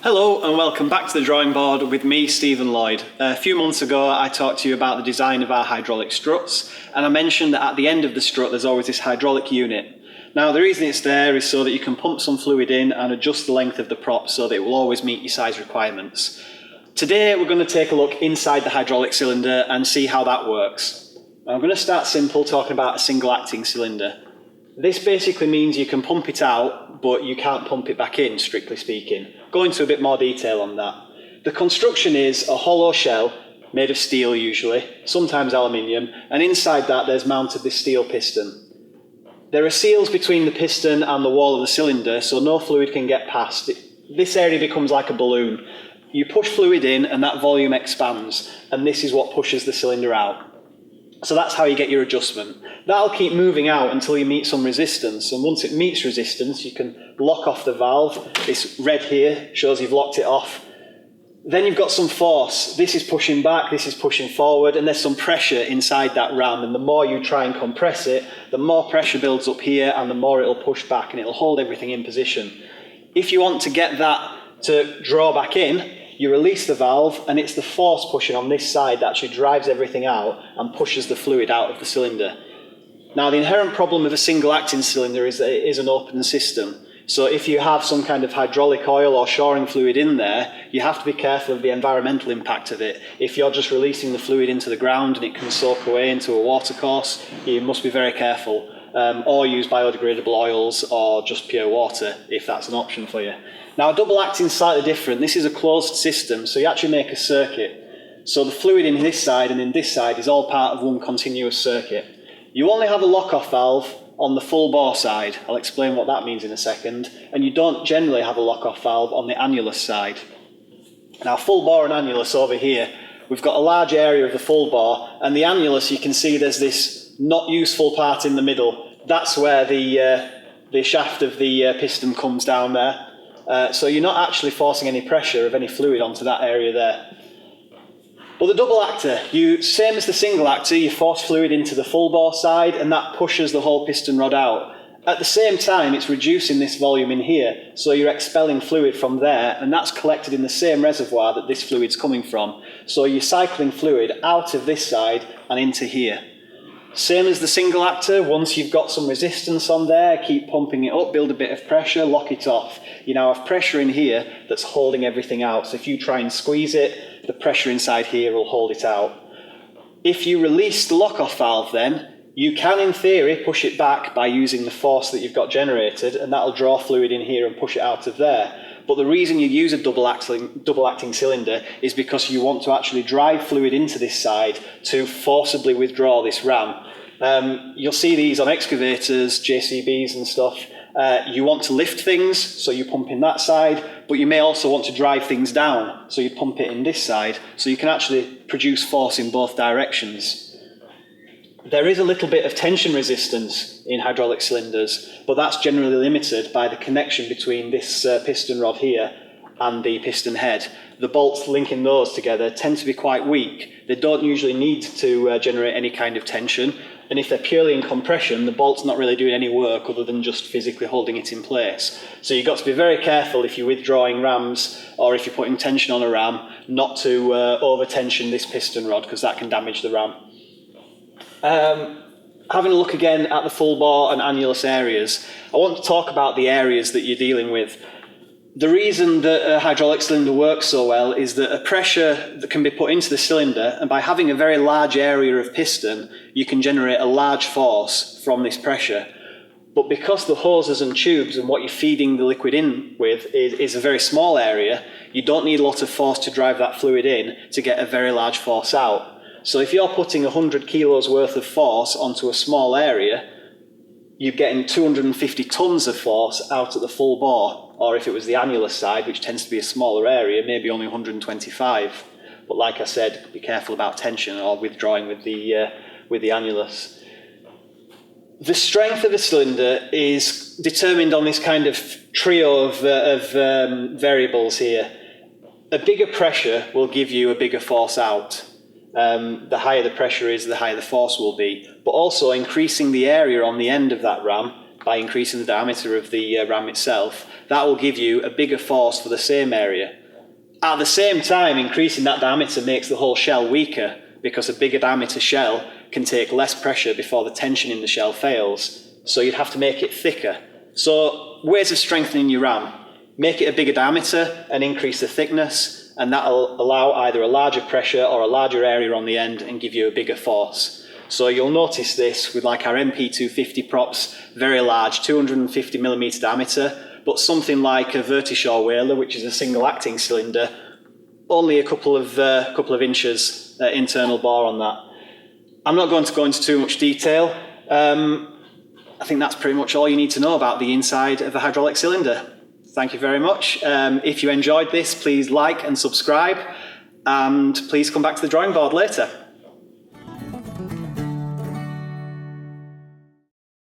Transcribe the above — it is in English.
Hello and welcome back to the drawing board with me, Stephen Lloyd. A few months ago I talked to you about the design of our hydraulic struts, and I mentioned that at the end of the strut there's always this hydraulic unit. Now the reason it's there is so that you can pump some fluid in and adjust the length of the prop so that it will always meet your size requirements. Today we're going to take a look inside the hydraulic cylinder and see how that works. I'm going to start simple, talking about a single acting cylinder. This basically means you can pump it out, but you can't pump it back in, strictly speaking. Go into a bit more detail on that. The construction is a hollow shell, made of steel usually, sometimes aluminium, and inside that there's mounted this steel piston. There are seals between the piston and the wall of the cylinder, so no fluid can get past. This area becomes like a balloon. You push fluid in and that volume expands, and this is what pushes the cylinder out. So that's how you get your adjustment. That'll keep moving out until you meet some resistance, and once it meets resistance you can lock off the valve. This red here shows you've locked it off. Then you've got some force. This is pushing back, this is pushing forward, and there's some pressure inside that ram, and the more you try and compress it, the more pressure builds up here and the more it'll push back and it'll hold everything in position. If you want to get that to draw back in, you release the valve, and it's the force pushing on this side that actually drives everything out and pushes the fluid out of the cylinder. Now, the inherent problem of a single acting cylinder is that it is an open system. So if you have some kind of hydraulic oil or shoring fluid in there, you have to be careful of the environmental impact of it. If you're just releasing the fluid into the ground and it can soak away into a watercourse, you must be very careful. Or use biodegradable oils or just pure water if that's an option for you. Now, a double acting is slightly different. This is a closed system, so you actually make a circuit. So the fluid in this side and in this side is all part of one continuous circuit. You only have a lock-off valve on the full bore side. I'll explain what that means in a second. And you don't generally have a lock-off valve on the annulus side. Now, full bore and annulus over here, we've got a large area of the full bore, and the annulus, you can see there's this not useful part in the middle. That's where the shaft of the piston comes down there. So you're not actually forcing any pressure of any fluid onto that area there. But the double actor, same as the single actor, you force fluid into the full bore side and that pushes the whole piston rod out. At the same time, it's reducing this volume in here, so you're expelling fluid from there, and that's collected in the same reservoir that this fluid's coming from. So you're cycling fluid out of this side and into here. Same as the single actor, once you've got some resistance on there, keep pumping it up, build a bit of pressure, lock it off. You now have pressure in here that's holding everything out. So if you try and squeeze it, the pressure inside here will hold it out. If you release the lock-off valve then, you can in theory push it back by using the force that you've got generated, and that'll draw fluid in here and push it out of there. But the reason you use a double acting cylinder is because you want to actually drive fluid into this side to forcibly withdraw this ram. You'll see these on excavators, JCBs and stuff. You want to lift things, so you pump in that side, but you may also want to drive things down, so you pump it in this side, so you can actually produce force in both directions. There is a little bit of tension resistance in hydraulic cylinders, but that's generally limited by the connection between this piston rod here and the piston head. The bolts linking those together tend to be quite weak. They don't usually need to generate any kind of tension, and if they're purely in compression, the bolt's not really doing any work other than just physically holding it in place. So you've got to be very careful if you're withdrawing rams or if you're putting tension on a ram, not to over-tension this piston rod, because that can damage the ram. Having a look again at the full bore and annulus areas, I want to talk about the areas that you're dealing with. The reason that a hydraulic cylinder works so well is that a pressure that can be put into the cylinder, and by having a very large area of piston, you can generate a large force from this pressure. But because the hoses and tubes and what you're feeding the liquid in with is a very small area, you don't need a lot of force to drive that fluid in to get a very large force out. So if you're putting 100 kilos worth of force onto a small area, you're getting 250 tons of force out at the full bore. Or if it was the annulus side, which tends to be a smaller area, maybe only 125. But like I said, be careful about tension or withdrawing with the annulus. The strength of a cylinder is determined on this kind of trio of variables here. A bigger pressure will give you a bigger force out. The higher the pressure is, the higher the force will be. But also increasing the area on the end of that ram by increasing the diameter of the ram itself, that will give you a bigger force for the same area. At the same time, increasing that diameter makes the whole shell weaker, because a bigger diameter shell can take less pressure before the tension in the shell fails. So you'd have to make it thicker. So ways of strengthening your ram: make it a bigger diameter and increase the thickness, and that'll allow either a larger pressure or a larger area on the end and give you a bigger force. So you'll notice this with like our MP250 props, very large, 250mm diameter, but something like a Vertishaw Whaler, which is a single acting cylinder, only a couple of inches internal bore on that. I'm not going to go into too much detail. I think that's pretty much all you need to know about the inside of a hydraulic cylinder. Thank you very much. If you enjoyed this, please like and subscribe, and please come back to the drawing board later.